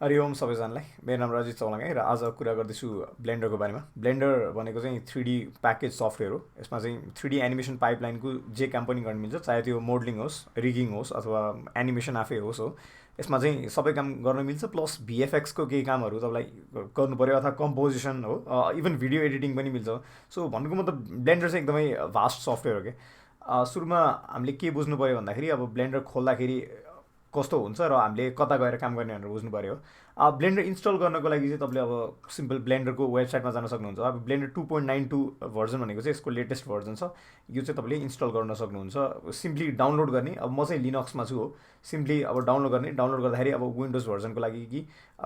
हरि ओम सबैजनालाई। मेरो नाम रजित चौलाङ है र आज कुरा गर्दैछु ब्लेन्डरको बारेमा। ब्लेन्डर भनेको चाहिँ 3D प्याकेज सफ्टवेयर हो। यसमा चाहिँ 3D एनिमेसन पाइपलाइनको जे काम पनि गर्न मिल्छ, चाहे त्यो मोडलिङ होस्, रिगिङ होस् अथवा एनिमेसन आफै होस् हो। यसमा चाहिँ सबै काम गर्न मिल्छ। प्लस भिएफएक्सको केही कामहरू तपाईँलाई गर्नु पऱ्यो अथवा कम्पोजिसन हो, इभन भिडियो एडिटिङ पनि मिल्छ। सो भन्नुको मतलब ब्लेन्डर चाहिँ एकदमै भास्ट सफ्टवेयर हो कि। सुरुमा हामीले के बुझ्नु पऱ्यो भन्दाखेरि अब ब्लेन्डर खोल्दाखेरि कस्तो हुन्छ र हामीले कता गएर काम गर्ने भनेर बुझ्नु पऱ्यो। ब्लेन्डर इन्स्टल गर्नको लागि चाहिँ तपाईँले अब सिम्पल ब्लेन्डरको वेबसाइटमा जान सक्नुहुन्छ। अब ब्लेन्डर 2.92 भर्जन भनेको चाहिँ यसको लेटेस्ट भर्जन छ। यो चाहिँ तपाईँले इन्स्टल गर्न सक्नुहुन्छ। सिम्पली डाउनलोड गर्ने, अब म चाहिँ लिनक्समा छु हो, सिम्पली अब डाउनलोड गर्ने। डाउनलोड गर्दाखेरि अब विन्डोज भर्जनको लागि कि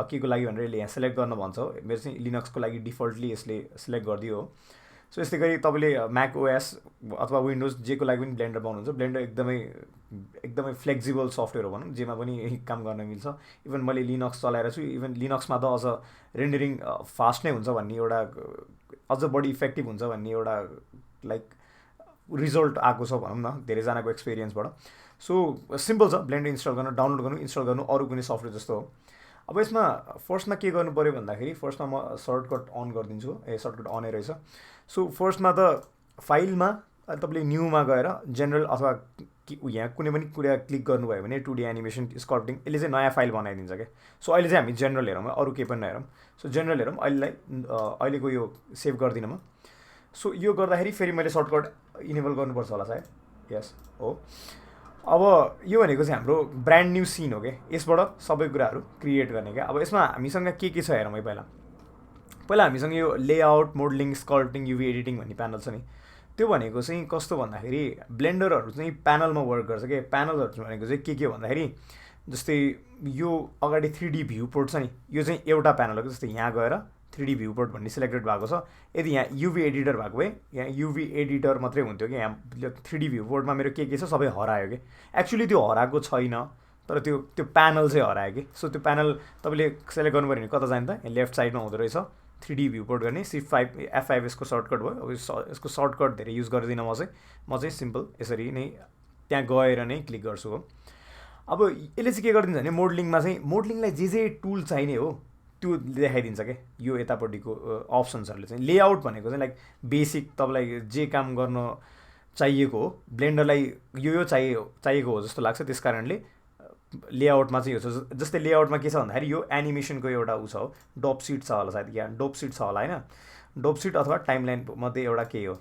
के को लागि भनेर यसले यहाँ सेलेक्ट गर्न भन्छ हो। मेरो चाहिँ लिनक्सको लागि डिफल्टली यसले सेलेक्ट गरिदियो हो। सो यस्तै गरी तपाईँले म्याक ओएस अथवा विन्डोज जेको लागि पनि ब्लेन्डर पाउनुहुन्छ। ब्लेन्डर एकदमै एकदमै फ्लेक्जिबल सफ्टवेयर हो भनौँ, जेमा पनि यही काम गर्न मिल्छ। इभन मैले लिनक्स चलाएर छु, इभन लिनक्समा त अझ रेन्डरिङ फास्ट नै हुन्छ भन्ने एउटा, अझ बढी इफेक्टिभ हुन्छ भन्ने एउटा लाइक रिजल्ट आएको छ भनौँ न, धेरैजनाको एक्सपिरियन्सबाट। सो सिम्पल छ ब्लेन्डर इन्स्टल गर्नु, डाउनलोड गर्नु, इन्स्टल गर्नु, अरू कुनै सफ्टवेयर जस्तो हो। अब यसमा फर्स्टमा के गर्नु पऱ्यो भन्दाखेरि, फर्स्टमा म सर्टकट अन गरिदिन्छु। सर्टकट अनै रहेछ। सो फर्स्टमा त फाइलमा तपाईँले न्यूमा गएर जेनरल अथवा यहाँ कुनै पनि कुरा क्लिक गर्नुभयो भने 2D एनिमेसन स्कल्पटिङ यसले चाहिँ नयाँ फाइल बनाइदिन्छ क्या। सो अहिले चाहिँ हामी जेनरल हेरौँ, अरू केही पनि नहेरौँ। सो जेनरल हेरौँ। अहिलेको यो सेभ गर्दिनँ म। सो यो गर्दाखेरि फेरि मैले सर्टकट इनेबल गर्नुपर्छ होला सायद। यस हो। अब यो भनेको चाहिँ हाम्रो ब्रान्ड न्यू सिन हो क्या। यसबाट सबै कुराहरू क्रिएट गर्ने क्या। अब यसमा हामीसँग के छ हेरौँ है। पहिला हामीसँग यो लेआउट, मोडलिङ, स्कल्पटिङ, युभी एडिटिङ भन्ने प्यानल छ नि। त्यो भनेको चाहिँ कस्तो भन्दाखेरि ब्लेन्डरहरू चाहिँ प्यानलमा वर्क गर्छ क्या। प्यानलहरू भनेको चाहिँ के भन्दाखेरि जस्तै यो अगाडि 3D भ्यू पोर्ट छ नि, यो चाहिँ एउटा प्यानल हो। जस्तै यहाँ गएर 3D भ्यू पोर्ट भन्ने सिलेक्टेड भएको छ। यदि यहाँ युभी एडिटर भएको भए यहाँ युभी एडिटर मात्रै हुन्थ्यो कि यहाँ 3D भ्यू पोर्टमा मेरो के छ सबै हरायो कि। एक्चुअली त्यो हराएको छैन, तर त्यो प्यानल चाहिँ हरायो कि। सो त्यो प्यानल तपाईँले सेलेक्ट गर्नु पऱ्यो भने कता जाने त, यहाँ लेफ्ट साइडमा हुँदो रहेछ 3D भ्यू पोर्ट गर्ने। Shift5 F5 यसको सर्टकट भयो। अब यसको सर्टकट धेरै युज गर्दिनँ म चाहिँ सिम्पल यसरी नै त्यहाँ गएर नै क्लिक गर्छु हो। अब यसले चाहिँ के गरिदिन्छ भने मोडलिङमा चाहिँ मोडलिङलाई जे टुल चाहिने हो त्यो देखाइदिन्छ क्या। यो यतापट्टिको अप्सन्सहरूले चाहिँ लेआउट भनेको चाहिँ लाइक बेसिक तपाईँलाई जे काम गर्न चाहिएको हो, ब्लेन्डरलाई यो चाहिएको हो जस्तो लाग्छ। त्यस कारणले लेआउटमा चाहिँ यो छ। जस्तै लेआउटमा के छ भन्दाखेरि यो एनिमेसनको एउटा उ छ हो, डोप सिट छ होला सायद, यहाँ डोप सिट छ होला होइन, डोप सिट अथवा टाइमलाइन मध्ये एउटा के हो।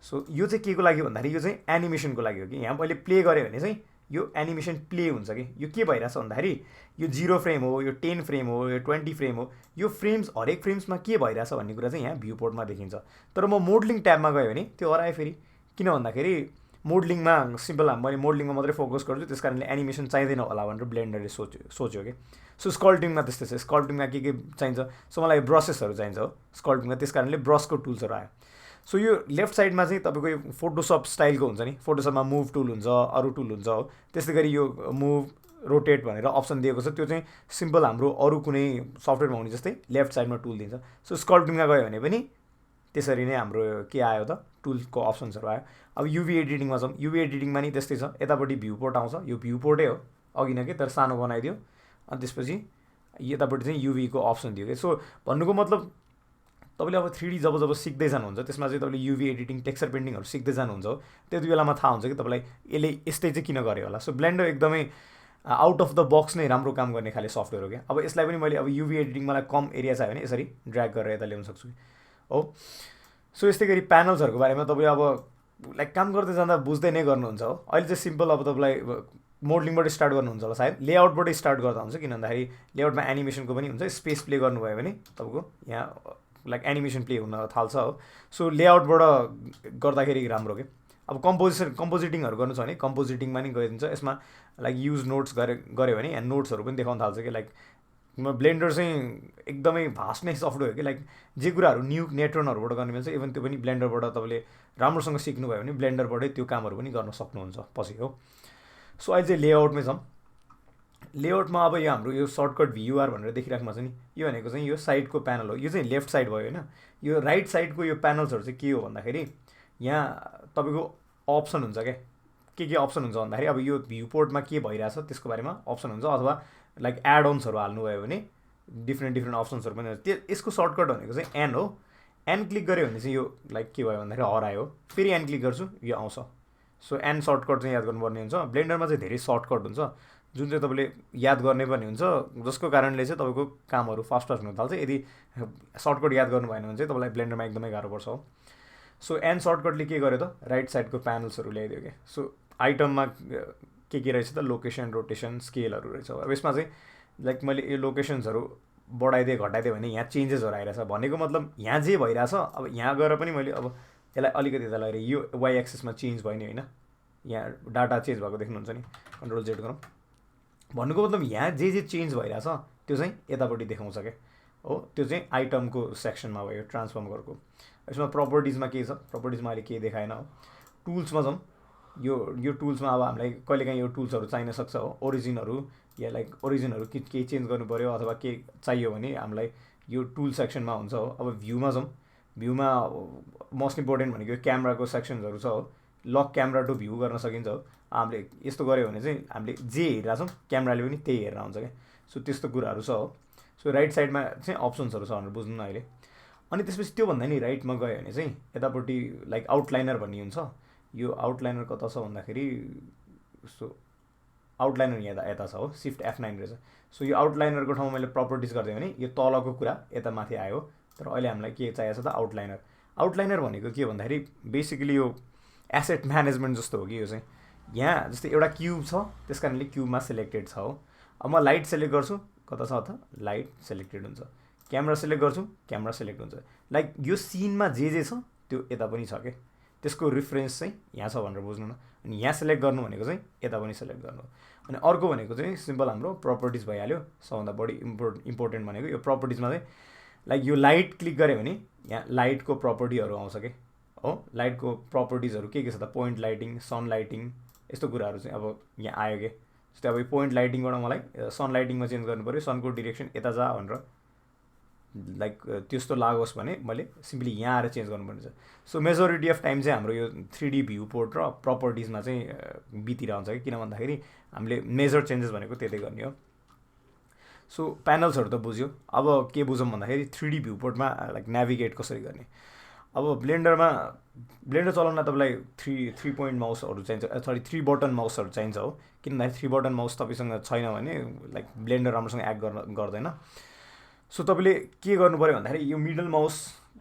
सो यो चाहिँ के को लागि भन्दाखेरि यो चाहिँ एनिमेसनको लागि हो कि। यहाँ मैले प्ले गरेँ भने चाहिँ यो एनिमेसन प्ले हुन्छ कि। यो के भइरहेछ भन्दाखेरि यो 0 फ्रेम हो, यो 10 फ्रेम हो, यो 20 फ्रेम हो। यो फ्रेम्स हरेक फ्रेम्समा के भइरहेछ भन्ने कुरा चाहिँ यहाँ भ्यू पोर्टमा देखिन्छ। तर म मोडलिङ ट्याबमा गयो भने त्यो हरायो फेरि। किन भन्दाखेरि मोडलिङमा सिम्पल मैले मोडलिङमा मात्रै फोकस गर्छु, त्यस कारणले एनिमेसन चाहिँदैन होला भनेर ब्लेन्डरले सोच्यो कि। सो स्कल्पटिङमा त्यस्तै छ। स्कल्पटिङमा के चाहिन्छ, सो मलाई ब्रसेसहरू चाहिन्छ हो स्कल्पटिङमा, त्यस कारणले ब्रसको टुल्सहरू आयो। सो यो लेफ्ट साइडमा चाहिँ तपाईँको यो फोटोसप स्टाइलको हुन्छ नि, फोटोसपमा मुभ टुल हुन्छ, अरू टुल हुन्छ हो। त्यस्तै गरी यो मुभ रोटेट भनेर अप्सन दिएको छ, त्यो चाहिँ सिम्पल हाम्रो अरू कुनै सफ्टवेयरमा हुने जस्तै लेफ्ट साइडमा टुल दिन्छ। सो स्कल्पटिङमा गयो भने पनि त्यसरी नै हाम्रो के आयो त, टुलको अप्सन्सहरू आयो। अब युभी एडिटिङमा छौँ। युभी एडिटिङमा नि त्यस्तै छ। यतापट्टि भ्यू पोर्ट आउँछ, यो भ्यू पोर्टै हो अघि नै के, तर सानो बनाइदियो। अनि त्यसपछि यतापट्टि चाहिँ युभीको अप्सन दियो कि। सो भन्नुको मतलब तपाईँले अब 3D जब सिक्दै जानुहुन्छ त्यसमा चाहिँ तपाईँले युभी एडिटिङ, टेक्सचर पेन्टिङहरू सिक्दै जानुहुन्छ हो, त्यति बेलामा थाहा हुन्छ कि तपाईँलाई यसले यस्तै चाहिँ किन गर्यो होला। सो ब्लेन्डर एकदमै आउट अफ द बक्स नै राम्रो काम गर्ने खाले सफ्टवेयर हो क्या। अब यसलाई पनि मैले अब युभी एडिटिङ मलाई कम एरिया चाहियो भने यसरी ड्र्याग गरेर यता ल्याउन सक्छु हो। सो यस्तै गरी प्यानल्सहरूको बारेमा तपाईँ अब लाइक काम गर्दै जाँदा बुझ्दै नै गर्नुहुन्छ हो। अहिले चाहिँ सिम्पल अब तपाईँलाई मोडलिङबाट स्टार्ट गर्नुहुन्छ होला सायद, लेआउटबाट स्टार्ट गर्दा हुन्छ। किन भन्दाखेरि लेआउटमा एनिमेसनको पनि हुन्छ। स्पेस प्ले गर्नुभयो भने तपाईँको यहाँ लाइक एनिमेसन प्ले हुन थाल्छ हो। सो लेआउटबाट गर्दाखेरि राम्रो के। अब कम्पोजिटिङहरू गर्नु छ भने कम्पोजिटिङमा नि गइदिन्छ। यसमा लाइक युज नोट्स गऱ्यो भने यहाँ नोट्सहरू पनि देखाउन थाल्छ कि। लाइक ब्लेन्डर चाहिँ एकदमै भास्ट नै सफ्टवेयर हो कि। लाइक जे कुराहरू न्यू नेट्रोनहरूबाट गर्न मिल्छ, इभन त्यो पनि ब्लेन्डरबाट तपाईँले राम्रोसँग सिक्नुभयो भने ब्लेन्डरबाटै त्यो कामहरू पनि गर्न सक्नुहुन्छ पछि हो। सो अहिले चाहिँ लेआउटमै छौँ। लेआउटमा अब यो हाम्रो यो सर्टकट VUR भनेर देखिराख्नु छ नि, यो भनेको चाहिँ यो साइडको प्यानल हो। यो चाहिँ लेफ्ट साइड भयो होइन। यो राइट साइडको यो प्यानल्सहरू चाहिँ के हो भन्दाखेरि यहाँ तपाईँको अप्सन हुन्छ क्या, के अप्सन हुन्छ भन्दाखेरि अब यो भ्यू पोर्टमा के भइरहेछ त्यसको बारेमा अप्सन हुन्छ, अथवा लाइक एड अन्सहरू हाल्नुभयो भने डिफ्रेन्ट अप्सन्सहरू पनि हुन्छ। यसको सर्टकट भनेको चाहिँ एन हो। एन क्लिक गऱ्यो भने चाहिँ यो लाइक के भयो भन्दाखेरि हरायो, फेरि एन क्लिक गर्छु यो आउँछ। सो एन सर्टकट चाहिँ याद गर्नुपर्ने हुन्छ। ब्लेन्डरमा चाहिँ धेरै सर्टकट हुन्छ जुन चाहिँ तपाईँले याद गर्ने पनि हुन्छ, जसको कारणले चाहिँ तपाईँको कामहरू फास्ट हुन थाल्छ। यदि सर्टकट याद गर्नु भएन भने चाहिँ तपाईँलाई ब्लेन्डरमा एकदमै गाह्रो पर्छ हो। सो एन सर्टकटले के गर्यो त, राइट साइडको प्यानल्सहरू ल्याइदियो क्या। सो आइटममा के रहेछ त, लोकेसन, रोटेसन, स्केलहरू रहेछ। अब यसमा चाहिँ लाइक मैले यो लोकेसन्सहरू बढाइदिएँ घटाइदिएँ भने यहाँ चेन्जेसहरू आइरहेछ, भनेको मतलब यहाँ जे भइरहेछ अब यहाँ गएर पनि मैले अब यसलाई अलिकति यता लगेर यो वाइ एक्सेसमा चेन्ज भयो नि होइन, यहाँ डाटा चेन्ज भएको देख्नुहुन्छ नि, कन्ट्रोल जेड गरौँ, भन्नुको मतलब यहाँ जे चेन्ज भइरहेछ त्यो चाहिँ यतापट्टि देखाउँछ क्या हो। त्यो चाहिँ आइटमको सेक्सनमा भयो ट्रान्सफर्मरको। यसमा प्रपर्टिजमा के छ, प्रपर्टिजमा अहिले केही देखाएन हो। टुल्समा जाउँ, यो टुल्समा अब हामीलाई कहिलेकाहीँ यो टुल्सहरू चाहिन सक्छ हो, ओरिजिनहरू या लाइक ओरिजिनहरू केही चेन्ज गर्नु पऱ्यो अथवा के चाहियो भने हामीलाई यो टुल सेक्सनमा हुन्छ हो। अब भ्यूमा जाउँ, भ्यूमा मोस्ट इम्पोर्टेन्ट भनेको क्यामेराको सेक्सन्सहरू छ हो। लक क्यामेरा टु भ्यू गर्न सकिन्छ हो। हामीले यस्तो गऱ्यो भने चाहिँ हामीले जे हेरिरहेछौँ क्यामेराले पनि त्यही हेरेर आउँछ क्या। सो त्यस्तो कुराहरू छ हो। सो राइट साइडमा चाहिँ अप्सन्सहरू छ भनेर बुझ्नु न अहिले। अनि त्यसपछि त्योभन्दा नि राइटमा गयो भने चाहिँ यतापट्टि लाइक आउटलाइनर भन्ने हुन्छ। यो आउटलाइनर कता छ भन्दाखेरि सो आउटलाइनर यता छ हो, सिफ्ट F9 रहेछ। सो यो आउटलाइनरको ठाउँमा मैले प्रपर्टिज गरिदिएँ भने यो तलको कुरा यता माथि आयो। तर अहिले हामीलाई के चाहिएको छ त, आउटलाइनर। आउटलाइनर भनेको के भन्दाखेरि बेसिकली यो एसेट म्यानेजमेन्ट जस्तो हो कि यो चाहिँ। यहाँ जस्तै एउटा क्युब छ, त्यस कारणले क्युबमा सेलेक्टेड छ हो। अब म लाइट सेलेक्ट गर्छु, कता छ त, लाइट सेलेक्टेड हुन्छ। क्यामेरा सेलेक्ट गर्छु, क्यामेरा सेलेक्ट हुन्छ। लाइक यो सिनमा जे छ त्यो यता पनि छ क्या, त्यसको रिफरेन्स चाहिँ यहाँ छ भनेर बुझ्नु न। अनि यहाँ सेलेक्ट गर्नु भनेको चाहिँ यता पनि सेलेक्ट गर्नु। अनि अर्को भनेको चाहिँ सिम्पल हाम्रो प्रपर्टिज भइहाल्यो। सबभन्दा बढी इम्पोर्टेन्ट भनेको यो प्रपर्टिजमा चाहिँ लाइक यो लाइट क्लिक गऱ्यो भने यहाँ लाइटको प्रपर्टीहरू आउँछ कि हो। लाइटको प्रपर्टिजहरू के छ त, पोइन्ट लाइटिङ, सन लाइटिङ, यस्तो कुराहरू चाहिँ अब यहाँ आयो कि। जस्तै अब यो पोइन्ट लाइटिङबाट मलाई सन लाइटिङमा चेन्ज गर्नु पऱ्यो, सनको डिरेक्सन यता जा भनेर लाइक त्यस्तो लागोस् भने मैले सिम्पली यहाँ आएर चेन्ज गर्नुपर्ने छ। सो मेजोरिटी अफ टाइम चाहिँ हाम्रो यो 3D भ्यू पोर्ट र प्रपर्टिजमा चाहिँ बितिरहन्छ कि, किन भन्दाखेरि हामीले मेजर चेन्जेस भनेको त्यतै गर्ने हो। सो प्यानल्सहरू त बुझ्यो। अब के बुझौँ भन्दाखेरि 3D भ्यू पोर्टमा लाइक नेभिगेट कसरी गर्ने। अब ब्लेन्डर चलाउन तपाईँलाई थ्री पोइन्ट माउसहरू चाहिन्छ, सरी 3 बटन माउसहरू चाहिन्छ हो। किन भन्दाखेरि 3 बटन माउस तपाईँसँग छैन भने लाइक ब्लेन्डर राम्रोसँग एक्ट गर्दैन। सो तपाईँले के गर्नु पऱ्यो भन्दाखेरि यो मिडल माउस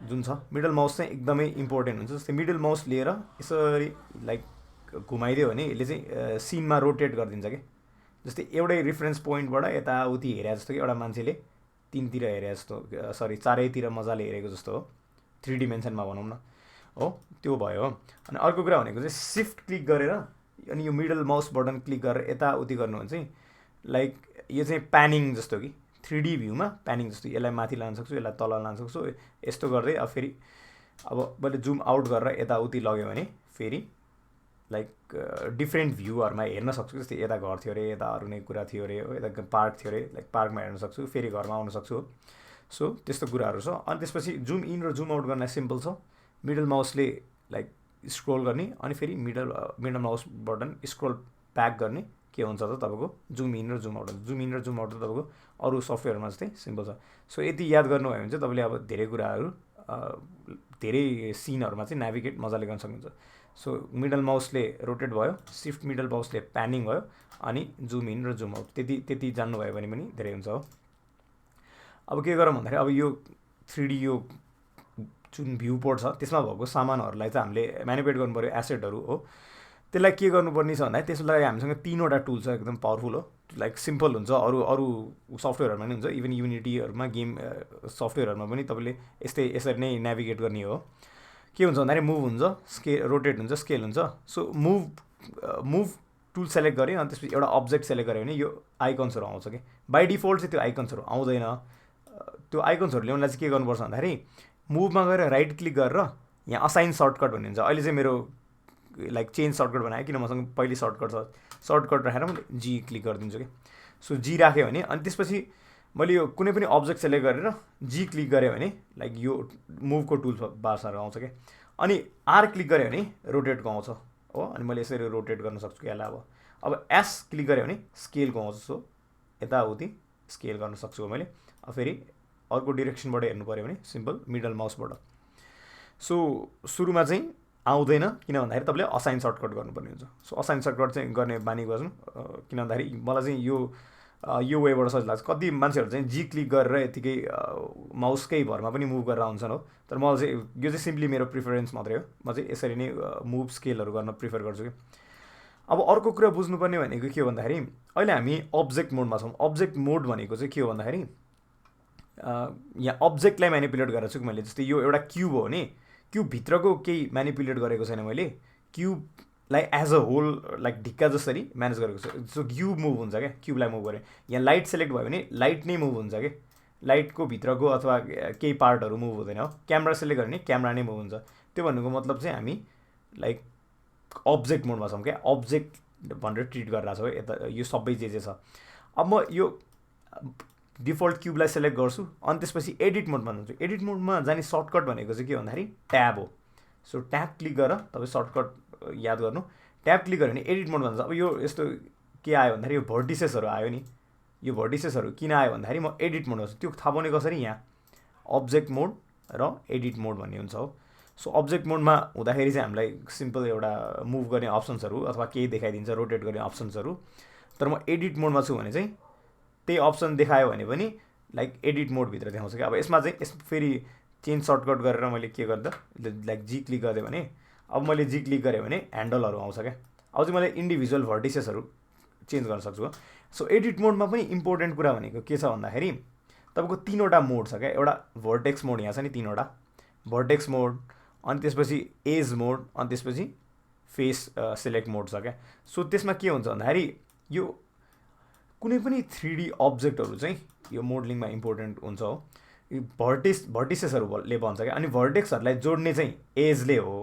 जुन छ, मिडल माउस चाहिँ एकदमै इम्पोर्टेन्ट हुन्छ। जस्तै मिडल माउस लिएर यसरी लाइक घुमाइदियो भने यसले चाहिँ सिनमा रोटेट गरिदिन्छ कि। जस्तै एउटै रिफरेन्स पोइन्टबाट यताउति हेरे जस्तो कि एउटा मान्छेले तिनतिर हेरे जस्तो, सरी चारैतिर मजाले हेरेको जस्तो हो, 3 डिमेन्सनमा भनौँ न हो, त्यो भयो हो। अनि अर्को कुरा भनेको चाहिँ सिफ्ट क्लिक गरेर अनि यो मिडल माउस बटन क्लिक गरेर यताउति गर्नु भने चाहिँ लाइक यो चाहिँ प्यानिङ जस्तो कि 3D भ्यूमा प्यानिङ जस्तो, यसलाई माथि लान सक्छु, यसलाई तल लान सक्छु, यस्तो गर्दै अब फेरि अब मैले जुम आउट गरेर यताउति लग्यो भने फेरि लाइक डिफ्रेन्ट भ्यूहरूमा हेर्न सक्छु। जस्तै यता घर थियो अरे, यता अरू नै कुरा थियो अरे, यता पार्क थियो अरे, लाइक पार्कमा हेर्न सक्छु, फेरि घरमा आउन सक्छु। सो त्यस्तो कुराहरू छ। अनि त्यसपछि जुम इन र जुम आउट गर्न सिम्पल छ। मिडल माउसले लाइक स्क्रोल गर्ने अनि फेरि middle mouse button scroll back गर्ने के हुन्छ त तपाईँको जुम इन र जुम आउट। जुम इन र जुम आउट त तपाईँको अरू सफ्टवेयरमा जस्तै सिम्पल छ। सो यति याद गर्नुभयो भने चाहिँ तपाईँले अब धेरै कुराहरू धेरै सिनहरूमा चाहिँ नेभिगेट मजाले गर्न सक्नुहुन्छ। सो मिडल माउसले रोटेट भयो, सिफ्ट मिडल माउसले प्यानिङ भयो, अनि जुम इन र जुम आउट त्यति जान्नुभयो भने पनि धेरै हुन्छ हो। अब के गरौँ भन्दाखेरि अब यो 3D यो जुन भ्यू पोर्ट छ त्यसमा भएको सामानहरूलाई चाहिँ हामीले म्यानिपुलेट गर्नु पऱ्यो, एसेटहरू हो। त्यसलाई के गर्नुपर्ने छ भन्दाखेरि त्यसको लागि हामीसँग 3वटा टुल छ, एकदम पावरफुल हो। लाइक सिम्पल हुन्छ, अरू सफ्टवेयरहरूमा पनि हुन्छ, इभन युनिटीहरूमा गेम सफ्टवेयरहरूमा पनि तपाईँले यसरी नै नेभिगेट गर्ने हो। के हुन्छ भन्दाखेरि मुभ हुन्छ, रोटेट हुन्छ, स्केल हुन्छ। सो मुभ टुल सेलेक्ट गरेँ अनि त्यसपछि एउटा अब्जेक्ट सेलेक्ट गऱ्यो भने यो आइकन्सहरू आउँछ कि। बाई डिफल्ट चाहिँ त्यो आइकन्सहरू आउँदैन। त्यो आइकन्सहरू ल्याउनलाई चाहिँ के गर्नुपर्छ भन्दाखेरि मुभमा गएर राइट क्लिक गरेर यहाँ असाइन सर्टकट भन्ने हुन्छ। अहिले चाहिँ मेरो लाइक चेन्ज सर्टकट बनाएँ, किन मसँग पहिले सर्टकट छ, सर्टकट राखेर मैले जी क्लिक गरिदिन्छु कि। सो जी राख्यो भने अनि त्यसपछि मैले यो कुनै पनि अब्जेक्ट सेलेक्ट गरेर जी क्लिक गरेँ भने लाइक यो मुभको टुल बार्सहरू आउँछ क्या। अनि आर क्लिक गऱ्यो भने रोटेटको आउँछ। हो। अनि मैले यसरी रोटेट गर्न सक्छु कि यसलाई अब एस क्लिक गरेँ भने स्केलको आउँछ। सो यताउति स्केल गर्न सक्छु मैले। अब फेरि अर्को डिरेक्सनबाट हेर्नु पऱ्यो भने सिम्पल मिडल माउसबाट। सो सुरुमा चाहिँ आउँदैन, किन भन्दाखेरि तपाईँले असाइन सर्टकट गर्नुपर्ने हुन्छ। सो असाइन सर्टकट चाहिँ गर्ने बानी गर्नु, किन भन्दाखेरि मलाई चाहिँ यो वेबाट सजिलो लाग्छ। कति मान्छेहरू चाहिँ जी क्लिक गरेर यतिकै माउसकै भरमा पनि मुभ गरेर आउँछन् हो। तर मलाई चाहिँ यो चाहिँ सिम्पली मेरो प्रिफरेन्स मात्रै हो, म चाहिँ यसरी नै मुभ स्केलहरू गर्न प्रिफर गर्छु कि। अब अर्को कुरा बुझ्नुपर्ने भनेको के हो भन्दाखेरि अहिले हामी अब्जेक्ट मोडमा छौँ। अब्जेक्ट मोड भनेको चाहिँ के हो भन्दाखेरि यहाँ अब्जेक्टलाई म्यानिपुलेट गरेको छु कि मैले। जस्तै यो एउटा क्युब हो भने क्युबभित्रको केही म्यानिपुलेट गरेको छैन मैले, क्युबलाई एज अ होल लाइक ढिक्का जसरी म्यानेज गरेको छु। सो क्युब मुभ हुन्छ क्या, क्युबलाई मुभ गरेँ। यहाँ लाइट सेलेक्ट भयो भने लाइट नै मुभ हुन्छ कि, लाइटको भित्रको अथवा केही पार्टहरू मुभ हुँदैन हो। क्यामेरा सेलेक्ट गऱ्यो भने क्यामेरा नै मुभ हुन्छ। त्यो भन्नुको मतलब चाहिँ हामी लाइक अब्जेक्ट मोडमा छौँ क्या, अब्जेक्ट भनेर ट्रिट गरिरहेको छौँ यता यो सबै जे छ। अब म यो डिफल्ट क्युबलाई सेलेक्ट गर्छु अनि त्यसपछि एडिट मोडमा जान्छु। एडिट मोडमा जाने सर्टकट भनेको चाहिँ के भन्दाखेरि ट्याब हो। सो ट्याब क्लिक गरेर तपाईँ सर्टकट याद गर्नु, ट्याब क्लिक गऱ्यो भने एडिट मोडमा जान्छ। अब यो यस्तो के आयो भन्दाखेरि यो भर्टिसेसहरू आयो नि, यो भर्टिसेसहरू किन आयो भन्दाखेरि म एडिट मोडमा छु। त्यो थाहा पाउने कसरी, यहाँ अब्जेक्ट मोड र एडिट मोड भन्ने हुन्छ हो। सो अब्जेक्ट मोडमा हुँदाखेरि चाहिँ हामीलाई सिम्पल एउटा मुभ गर्ने अप्सन्सहरू अथवा केही देखाइदिन्छ, रोटेट गर्ने अप्सन्सहरू। तर म एडिट मोडमा छु भने चाहिँ त्यही अप्सन देखायो भने पनि लाइक एडिट मोडभित्र देखाउँछ कि। अब यसमा चाहिँ फेरि चेन्ज सर्टकट गरेर मैले के गर्दा लाइक जी क्लिक गरेँ भने, अब मैले जी क्लिक गरेँ भने ह्यान्डलहरू आउँछ क्या। अब चाहिँ मैले इन्डिभिजुअल भर्टिसेसहरू चेन्ज गर्न सक्छु। सो एडिट मोडमा पनि इम्पोर्टेन्ट कुरा भनेको के छ भन्दाखेरि तपाईँको 3वटा मोड छ क्या। एउटा भर्टेक्स मोड यहाँ छ नि, 3वटा भर्टेक्स मोड, अनि त्यसपछि एज मोड, अनि त्यसपछि फेस सिलेक्ट मोड छ क्या। सो त्यसमा के हुन्छ भन्दाखेरि यो कुनै पनि 3D अब्जेक्टहरू चाहिँ यो मोडलिङमा इम्पोर्टेन्ट हुन्छ हो। यो भर्टिसेसहरूले भन्छ क्या। अनि भर्टेक्सहरूलाई जोड्ने चाहिँ एजले हो,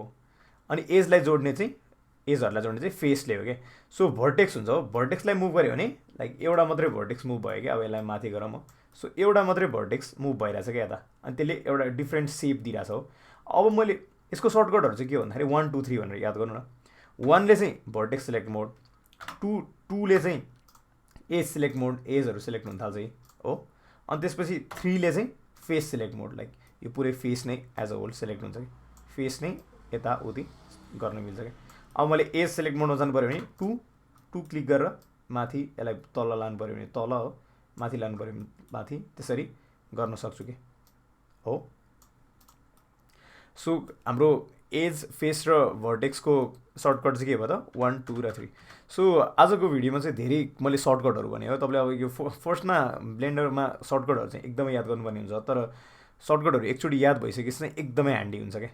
अनि एजहरूलाई जोड्ने चाहिँ फेसले हो क्या। सो भर्टेक्स हुन्छ हो, भर्टेक्सलाई मुभ गऱ्यो भने लाइक एउटा मात्रै भर्टेक्स मुभ भयो क्या। अब यसलाई माथि गरौँ हो। सो एउटा मात्रै भर्टेक्स मुभ भइरहेछ क्या यता, अनि त्यसले एउटा डिफ्रेन्ट सेप दिइरहेछ हो। अब मैले यसको सर्टकटहरू चाहिँ के हो भन्दाखेरि 1 2 3 भनेर याद गर्नु न। 1ले चाहिँ भर्टेक्स सिलेक्ट मोड, 2ले चाहिँ एज सिलेक्ट मोड, एजहरू सिलेक्ट हुन थाल्छ हो। अनि त्यसपछि 3ले चाहिँ फेस सिलेक्ट मोड, लाइक यो पुरै फेस नै एज अ होल सिलेक्ट हुन्छ कि, फेस नै यताउति गर्न मिल्छ क्या। अब मैले एज सिलेक्ट मोडमा जानु पऱ्यो भने 2 क्लिक गरेर माथि यसलाई तल लानु पऱ्यो भने तल हो, माथि लानु पऱ्यो भने माथि, त्यसरी गर्न सक्छु कि हो। सो हाम्रो एज, फेस र भर्टेक्सको सर्टकट चाहिँ के भयो त, 1 2 र 3। सो आजको भिडियोमा चाहिँ धेरै मैले सर्टकटहरू भने हो। तपाईँले अब यो फर्स्टमा ब्लेन्डरमा सर्टकटहरू चाहिँ एकदमै याद गर्नुपर्ने हुन्छ, तर सर्टकटहरू एकचोटि याद भइसकेपछि चाहिँ एकदमै ह्यान्डी हुन्छ क्या।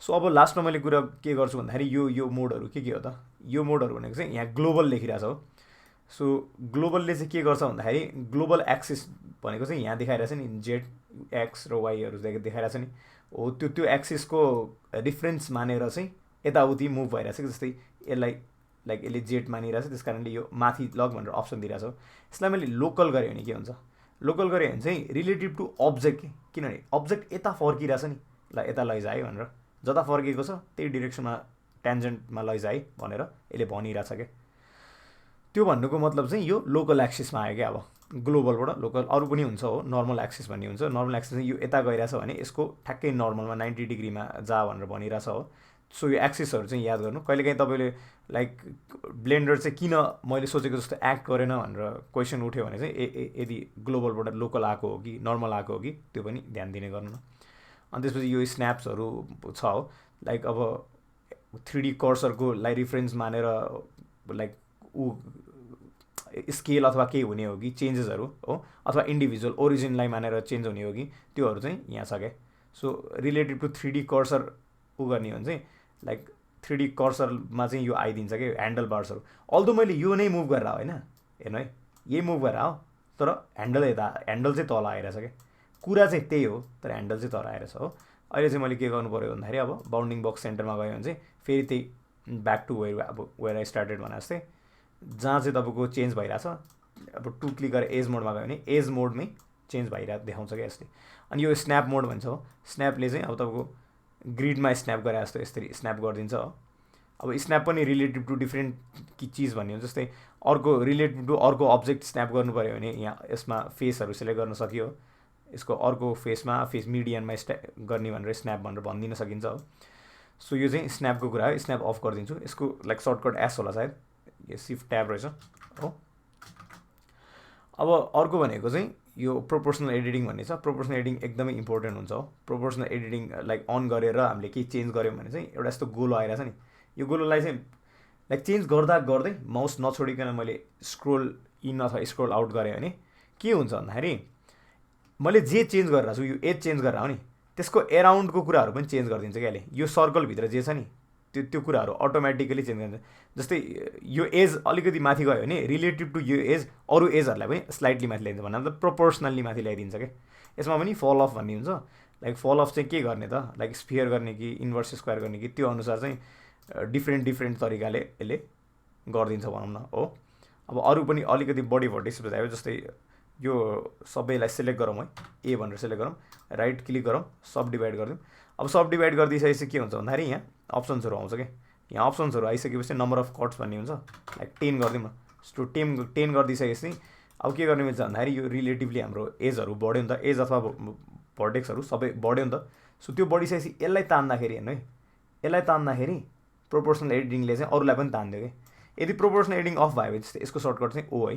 सो अब लास्टमा मैले कुरा के गर्छु भन्दाखेरि यो मोडहरू के हो त, यो मोडहरू भनेको चाहिँ यहाँ ग्लोबल लेखिरहेछ हो। सो ग्लोबलले चाहिँ के गर्छ भन्दाखेरि ग्लोबल एक्सिस भनेको चाहिँ यहाँ देखाइरहेछ नि, जेड एक्स र वाईहरू देखाइरहेछ नि हो। त्यो एक्सिसको रिफरेन्स मानेर चाहिँ यताउति मुभ भइरहेछ कि। जस्तै यसलाई लाइक यसले जेड मानिरहेछ, त्यस कारणले यो माथि लग भनेर अप्सन दिइरहेछ हो। यसलाई मैले लोकल गरेँ भने के हुन्छ, लोकल गरेँ भने चाहिँ रिलेटिभ टु अब्जेक्ट, किनभने अब्जेक्ट यता फर्किरहेछ नि, ल यता लैजाए भनेर, जता फर्केको छ त्यही डिरेक्सनमा ट्यान्जेन्टमा लैजाए भनेर यसले भनिरहेछ क्या। त्यो भन्नुको मतलब चाहिँ यो लोकल एक्सिसमा आयो क्या। अब ग्लोबलबाट लोकल अरू पनि हुन्छ हो, नर्मल एक्सिस भन्ने हुन्छ। नर्मल एक्सिस चाहिँ यो यता गइरहेछ भने यसको ठ्याक्कै नर्मलमा 90 डिग्रीमा जा भनेर भनिरहेछ हो। सो यो एक्सिसहरू चाहिँ याद गर्नु। कहिलेकाहीँ तपाईँले लाइक ब्लेन्डर चाहिँ किन मैले सोचेको जस्तो एक्ट गरेन भनेर क्वेसन उठ्यो भने चाहिँ यदि ग्लोबलबाट लोकल आएको हो कि नर्मल आएको हो कि त्यो पनि ध्यान दिने गर्नु न। अनि त्यसपछि यो स्न्याप्सहरू छ हो, लाइक अब 3D कर्सरको लाइक रिफरेन्स मानेर लाइक स्केल अथवा केही हुने हो कि चेन्जेसहरू हो, अथवा इन्डिभिजुअल ओरिजिनलाई मानेर चेन्ज हुने हो कि, त्योहरू चाहिँ यहाँ छ क्या। So relative to 3D cursor गर्ने हो भने चाहिँ लाइक 3D कर्सरमा चाहिँ यो आइदिन्छ कि ह्यान्डल बार्सहरू। अल्दो मैले यो नै मुभ गरेर होइन, हेर्नु है, यही मुभ गरेर हो, तर ह्यान्डल चाहिँ तल आइरहेछ क्या। कुरा चाहिँ त्यही हो, तर ह्यान्डल चाहिँ तल आइरहेछ हो। अहिले चाहिँ मैले के गर्नु पऱ्यो भन्दाखेरि अब बाउन्डिङ बक्स सेन्टरमा गयो भने चाहिँ फेरि त्यही back to where I started भने जस्तै जहाँ चाहिँ तपाईँको चेन्ज भइरहेछ, अब 2 क्लिक गरेर एज मोडमा गयो भने एज मोडमै चेन्ज भइरहेको देखाउँछ क्या यसले। अनि यो स्न्याप मोड भन्छ हो, स्न्यापले चाहिँ अब तपाईँको ग्रिडमा स्न्याप गरे जस्तो यसरी स्न्याप गरिदिन्छ हो। अब स्न्याप पनि रिलेटिभ टु डिफ्रेन्ट चिज भन्ने हो। जस्तै अर्को रिलेटिभ टु अर्को अब्जेक्ट स्न्याप गर्नु पऱ्यो भने यहाँ यसमा फेसहरू सेलेक्ट गर्न सकियो, यसको अर्को फेसमा फेस मिडियनमा गर्ने भनेर स्न्याप भनेर भनिदिन सकिन्छ हो। सो यो चाहिँ स्न्यापको कुरा हो। स्न्याप अफ गरिदिन्छु, यसको लाइक सर्टकट एस होला सायद, यो सिफ्ट ट्याब रहेछ हो। अब अर्को भनेको चाहिँ यो प्रोपोर्सनल एडिटिङ भन्ने छ। प्रोपोर्सनल एडिटिङ एकदमै इम्पोर्टेन्ट हुन्छ हो। प्रोपोर्सनल एडिटिङ लाइक अन गरेर हामीले केही चेन्ज गऱ्यौँ भने चाहिँ एउटा यस्तो गोलो आइरहेछ नि, यो गोलोलाई चाहिँ लाइक चेन्ज गर्दा गर्दै माउस नछोडिकन मैले स्क्रोल इन अथवा स्क्रोल आउट गरेँ भने के हुन्छ भन्दाखेरि मैले जे चेन्ज गरेर छु, यो एज चेन्ज गरेर हो नि, त्यसको एराउन्डको कुराहरू पनि चेन्ज गरिदिन्छ क्या। यो सर्कलभित्र जे छ नि त्यो कुराहरू अटोमेटिकली चेन्ज गरिन्छ। जस्तै यो एज अलिकति माथि गयो भने रिलेटिभ टु यो एज अरू एजहरूलाई पनि स्लाइटली माथि ल्याइदिन्छ, भन्दा मतलब प्रोपोर्सनल्ली माथि ल्याइदिन्छ क्या। यसमा पनि फल अफ भन्ने हुन्छ। लाइक फल अफ चाहिँ के गर्ने त, लाइक स्फियर गर्ने कि इन्भर्स स्क्वायर गर्ने कि त्यो अनुसार चाहिँ डिफ्रेन्ट तरिकाले यसले गरिदिन्छ भनौँ न हो। अब अरू पनि अलिकति बढी भर्टिक्स बुझायो, जस्तै यो सबैलाई सेलेक्ट गरौँ है, ए भनेर सेलेक्ट गरौँ, राइट क्लिक गरौँ, सब डिभाइड गरिदिउँ। अब सब डिभाइड गरिदिइसकेपछि के हुन्छ भन्दाखेरि यहाँ अप्सन्सहरू आउँछ क्या। यहाँ अप्सन्सहरू आइसकेपछि नम्बर अफ कट्स भन्ने हुन्छ, लाइक 10 गरिदिउँ न। सो 10 गरिदिइसकेपछि अब के गर्ने मिल्छ भन्दाखेरि यो रिलेटिभली हाम्रो एजहरू बढ्यो नि त, एज अथवा भर्टेक्सहरू सबै बढ्यो नि त। सो त्यो बढिसकेपछि यसलाई तान्दाखेरि हेर्नु है, यसलाई तान्दाखेरि प्रोपोर्सनल एडिटिङले चाहिँ अरूलाई पनि तान्दियो कि। यदि प्रोपोर्सनल एडिटिङ अफ भयो भने चाहिँ यसको सर्टकट चाहिँ ओ है,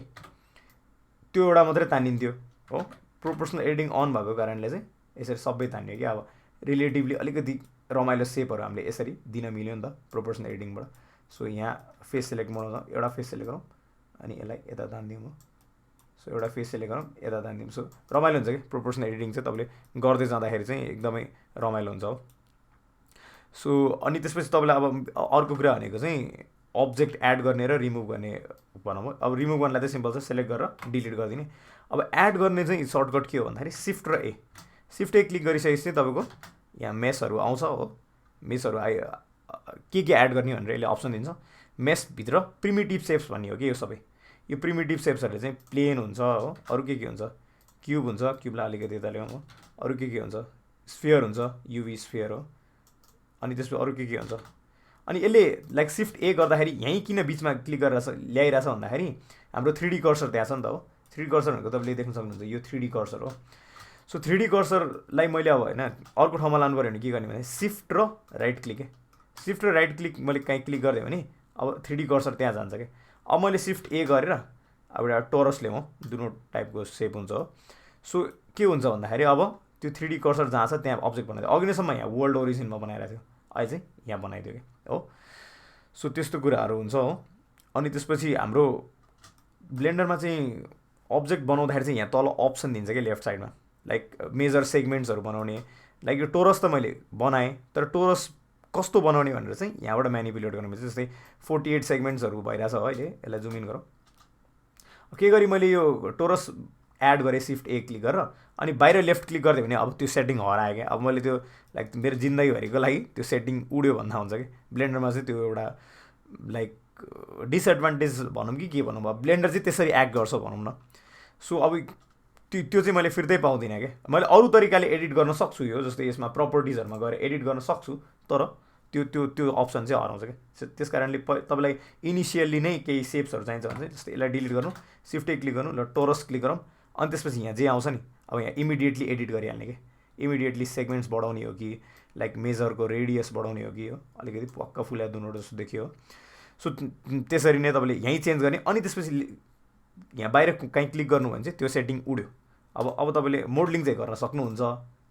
त्यो एउटा मात्रै तानिन्थ्यो हो। प्रोपोर्सनल एडिटिङ अन भएको कारणले चाहिँ यसरी सबै तान्यो कि। अब रिलेटिभली अलिकति रमाइलो सेपहरू हामीले यसरी दिन मिल्यो नि त प्रोपोर्सनल एडिटिङबाट। सो यहाँ फेस सेलेक्ट बनाउँदा एउटा फेस सेलेक्ट गरौँ अनि यसलाई यता तानिदिउँ हो। सो एउटा फेस सेलेक्ट गरौँ, यता तानिदिउँ। सो रमाइलो हुन्छ कि प्रोपोर्सनल एडिटिङ चाहिँ तपाईँले गर्दै जाँदाखेरि चाहिँ एकदमै रमाइलो हुन्छ हो। सो अनि त्यसपछि तपाईँलाई अब अर्को कुरा भनेको चाहिँ अब्जेक्ट एड गर्ने र रिमुभ गर्ने भनौँ हो। अब रिमुभ गर्नलाई चाहिँ सिम्पल छ, सेलेक्ट गरेर डिलिट गरिदिने। अब एड गर्ने चाहिँ सर्टकट के हो भन्दाखेरि सिफ्ट र ए, सिफ्ट ए क्लिक गरिसकेपछि तपाईँको यहाँ मेसहरू आउँछ हो। मेसहरू के एड गर्ने भनेर यसले अप्सन दिन्छ। मेसभित्र प्रिमिटिभ सेप्स भन्ने हो कि यो सबै। यो प्रिमिटिभ सेप्सहरूले चाहिँ प्लेन हुन्छ हो। अरू के हुन्छ, क्युब हुन्छ, क्युबलाई अलिकति यता ल्याउँ हो। अरू के हुन्छ, स्फियर हुन्छ, युभी स्फियर हो। अनि त्यसपछि अरू के हुन्छ। अनि यसले लाइक सिफ्ट ए गर्दाखेरि यहीँ किन बिचमा क्लिक गरेर ल्याइरहेछ भन्दाखेरि हाम्रो 3D कर्सर त्यहाँ छ नि त हो। 3D कर्सर भनेको तपाईँले देख्न सक्नुहुन्छ, यो 3D कर्सर हो। सो 3D कर्सरलाई मैले अब होइन अर्को ठाउँमा लानु पऱ्यो भने के गर्ने भने सिफ्ट र राइट क्लिक, सिफ्ट र राइट क्लिक मैले कहीँ क्लिक गरिदिएँ भने अब 3D कर्सर त्यहाँ जान्छ क्या। अब मैले सिफ्ट ए गरेर अब एउटा टोरस ल्याउँ, दुनो टाइपको सेप हुन्छ हो। सो के हुन्छ भन्दाखेरि अब त्यो 3D कर्सर जहाँ छ त्यहाँ अब्जेक्ट बनाइदियो। अघिसम्म यहाँ वर्ल्ड ओरिजिनमा बनाइरहेको थियो, अहिले चाहिँ यहाँ बनाइदियो कि हो। सो त्यस्तो कुराहरू हुन्छ हो। अनि त्यसपछि हाम्रो ब्लेन्डरमा चाहिँ अब्जेक्ट बनाउँदाखेरि चाहिँ यहाँ तल अप्सन दिन्छ कि लेफ्ट साइडमा, लाइक मेजर सेगमेन्ट्सहरू बनाउने। लाइक यो टोरस त मैले बनाएँ, तर टोरस कस्तो बनाउने भनेर चाहिँ यहाँबाट म्यानिपुलेट गर्नु मिल्छ। जस्तै 48 सेगमेन्ट्सहरू भइरहेछ हो अहिले, यसलाई जुम इन गरौँ। के गरी मैले यो टोरस एड गरेँ सिफ्ट ए क्लिक गरेर, अनि बाहिर लेफ्ट क्लिक गरिदियो भने अब त्यो सेटिङ हरायो क्या। अब मैले त्यो लाइक मेरो जिन्दगीभरिको लागि त्यो सेटिङ उड्यो भन्दा हुन्छ कि। ब्लेन्डरमा चाहिँ त्यो एउटा लाइक डिसएडभान्टेज भनौँ कि के भनौँ, अब ब्लेन्डर चाहिँ त्यसरी एक्ट गर्छ भनौँ न। सो अब त्यो चाहिँ मैले फिर्तै पाउँदिनँ क्या। मैले अरू तरिकाले एडिट गर्न सक्छु यो, जस्तै यसमा प्रपर्टिजहरूमा गएर एडिट गर्न सक्छु, तर त्यो त्यो त्यो अप्सन चाहिँ हराउँछ क्या। त्यस कारणले तपाईँलाई इनिसियल्ली नै केही सेप्सहरू चाहिन्छ भने चाहिँ जस्तै यसलाई डिलिट गर्नु, सिफ्टै क्लिक गर्नु, ल टोरस क्लिक गरौँ। अनि त्यसपछि यहाँ जे आउँछ नि अब यहाँ इमिडिएटली एडिट गरिहाल्ने कि। इमिडिएटली सेगमेन्ट्स बढाउने हो कि लाइक मेजरको रेडियस बढाउने हो कि हो, अलिकति पक्का फुल्या दुनो जस्तो देखियो। सो त्यसरी नै तपाईँले यहीँ चेन्ज गर्ने। अनि त्यसपछि यहाँ बाहिर कहीँ क्लिक गर्नु भने चाहिँ त्यो सेटिङ उड्यो। अब तपाईँले मोडलिङ चाहिँ गर्न सक्नुहुन्छ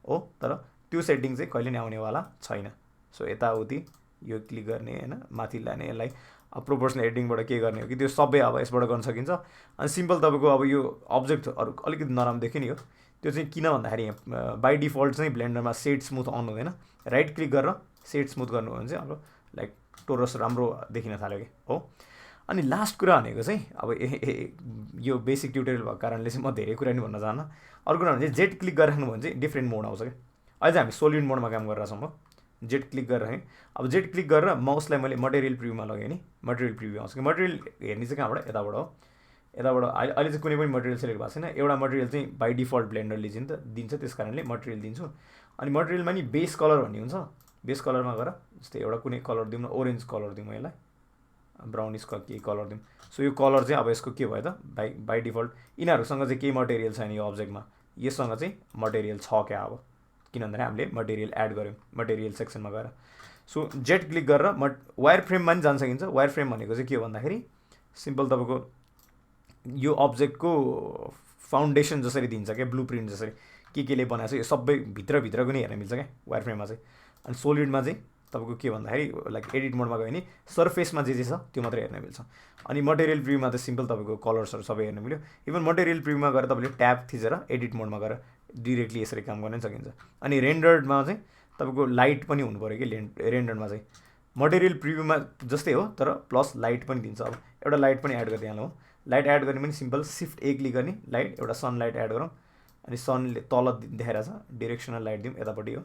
हो, तर त्यो सेटिङ चाहिँ कहिले नै आउनेवाला छैन। सो यताउति यो क्लिक गर्ने होइन, माथि लाने, यसलाई अब प्रोपोर्सनल एडिटिङबाट के गर्ने हो कि त्यो सबै अब यसबाट गर्न सकिन्छ। अनि सिम्पल तपाईँको अब यो अब्जेक्टहरू अलिकति नराम्रो देखियो नि हो, त्यो चाहिँ किन भन्दाखेरि यहाँ बाई डिफल्ट चाहिँ ब्लेन्डरमा सेड स्मुथ अन हुँदैन। राइट क्लिक गरेर सेड स्मुथ गर्नु भने चाहिँ अब लाइक टोरस राम्रो देखिन थाल्यो कि हो। अनि लास्ट कुरा भनेको चाहिँ अब यो बेसिक ट्युटोरियल भएको कारणले चाहिँ म धेरै कुरा नि भन्न चाहन्न। अर्को कुरा भने चाहिँ जेट क्लिक गरिराख्नु भने चाहिँ डिफ्रेन्ट मोड आउँछ क्या। अहिले चाहिँ हामी सोलिड मोडमा काम गरिरहेछौँ हो। जेट क्लिक गरेर है, अब जेट क्लिक गरेर माउसलाई मैले मटेरियल प्रिभ्यूमा लगाएँ नि, मटेरियल प्रिभ्यू आउँछ कि। मटेरियल हेर्ने चाहिँ कहाँबाट, यताबाट हो। यताबाट अहिले चाहिँ कुनै पनि मटेरियल सेलेक्ट भएको छैन। एउटा मटेरियल चाहिँ बाई डिफल्ट ब्लेन्डरले दिन्छ, त्यस कारणले मटेरियल दिन्छु। अनि मटेरियलमा नि बेस कलर भन्ने हुन्छ, बेस कलरमा गएर जस्तै एउटा कुनै कलर दिउँ न, ओरेन्ज कलर दिउँ यसलाई, ब्राउनिस केही कलर दिउँ। सो यो कलर चाहिँ अब यसको के भयो त, बाई डिफल्ट यिनीहरूसँग चाहिँ केही मटेरियल छैन यो अब्जेक्टमा, यससँग चाहिँ मटेरियल छ क्या अब, किन भन्दाखेरि हामीले मटेरियल एड गऱ्यौँ मटेरियल सेक्सनमा गएर। सो जेट क्लिक गरेर वायर फ्रेममा पनि जान सकिन्छ। वायर फ्रेम भनेको चाहिँ के हो भन्दाखेरि सिम्पल तपाईँको यो अब्जेक्टको फाउन्डेसन जसरी दिन्छ क्या, ब्लु प्रिन्ट जसरी केले बनाएको छ यो सबै भित्रभित्रको नै हेर्न मिल्छ क्या वायर फ्रेममा चाहिँ। अनि सोलिडमा चाहिँ तपाईँको के भन्दाखेरि लाइक एडिट मोडमा गयो भने सर्फेसमा जे छ त्यो मात्रै हेर्न मिल्छ। अनि मटेरियल प्रिभ्यूमा त सिम्पल तपाईँको कलर्सहरू सबै हेर्न मिल्यो। इभन मटेरियल प्रिभ्यूमा गएर तपाईँले ट्याब थिचेर एडिट मोडमा गएर डिरेक्टली यसरी काम गर्न सकिन्छ। अनि रेन्डर्डमा चाहिँ तपाईँको लाइट पनि हुनु पऱ्यो कि रेन्डरमा चाहिँ, मटेरियल प्रिभ्यूमा जस्तै हो तर प्लस लाइट पनि दिन्छ। अब एउटा लाइट पनि एड गरिदिइहालौँ। लाइट एड गर्ने पनि सिम्पल सिफ्ट ए क्लिक गर्ने, लाइट एउटा सनलाइट एड गरौँ। अनि सनले तल देखाइरहेछ, डिरेक्सनल लाइट दिउँ यतापट्टि हो।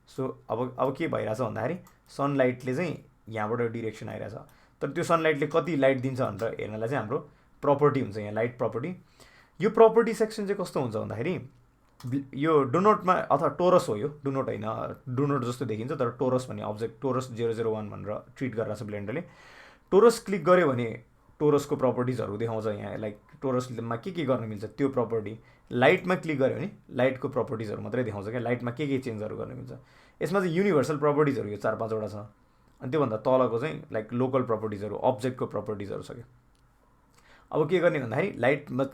सो अब के भइरहेछ भन्दाखेरि सनलाइटले चाहिँ यहाँबाट डिरेक्सन आइरहेछ, तर त्यो सनलाइटले कति लाइट दिन्छ भनेर हेर्नलाई चाहिँ हाम्रो प्रपर्टी हुन्छ यहाँ, लाइट प्रपर्टी। यो प्रपर्टी सेक्सन चाहिँ कस्तो हुन्छ भन्दाखेरि यो डोनोटमा अथवा टोरस हो, यो डोनोट होइन, डोनोट जस्तो देखिन्छ तर टोरस भन्ने अब्जेक्ट टोरस 001 भनेर ट्रिट गरिरहेछ ब्लेन्डरले। टोरस क्लिक गऱ्यो भने टोरसको प्रपर्टिजहरू देखाउँछ यहाँ, लाइक टोरसमा के गर्न मिल्छ त्यो प्रपर्टी। लाइटमा क्लिक गऱ्यो भने लाइटको प्रपर्टिजहरू मात्रै देखाउँछ क्या, लाइटमा के चेन्जहरू गर्न मिल्छ। यसमा चाहिँ युनिभर्सल प्रपर्टिजहरू यो 4-5वटा छ। अनि त्योभन्दा तलको चाहिँ लाइक लोकल प्रपर्टिजहरू, अब्जेक्टको प्रपर्टिजहरू छ क्या। अब के गर्ने भन्दाखेरि लाइटमा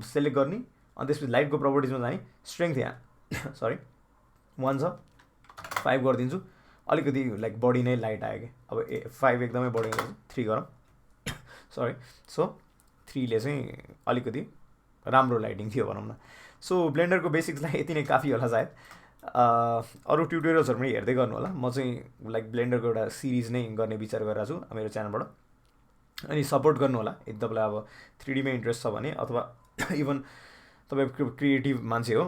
सेलेक्ट गर्ने, अनि त्यसपछि लाइटको प्रपर्टिजमा जाने, स्ट्रेङ्थ यहाँ सरी 1 छ, 5 गरिदिन्छु। अलिकति लाइक बढी नै लाइट आयो कि, अब 5 एकदमै बढी 3 गरौँ सरी। सो 3ले चाहिँ अलिकति राम्रो लाइटिङ थियो भनौँ न। सो ब्लेन्डरको बेसिक्सलाई यति नै काफी होला सायद। अरू ट्युटोरियल्सहरू पनि हेर्दै गर्नु होला। म चाहिँ लाइक ब्लेन्डरको एउटा सिरिज नै गर्ने विचार गरिरहेको छु मेरो च्यानलबाट। अनि सपोर्ट गर्नु होला यदि तपाईँलाई अब 3Dमा इन्ट्रेस्ट छ भने, अथवा इभन तपाईँ क्रिएटिभ मान्छे हो,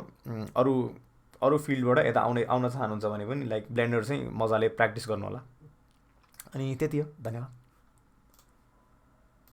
अरू फिल्डबाट यता आउन चाहनुहुन्छ भने पनि लाइक ब्लेन्डर चाहिँ मजाले प्र्याक्टिस गर्नु होला। अनि त्यति हो, धन्यवाद।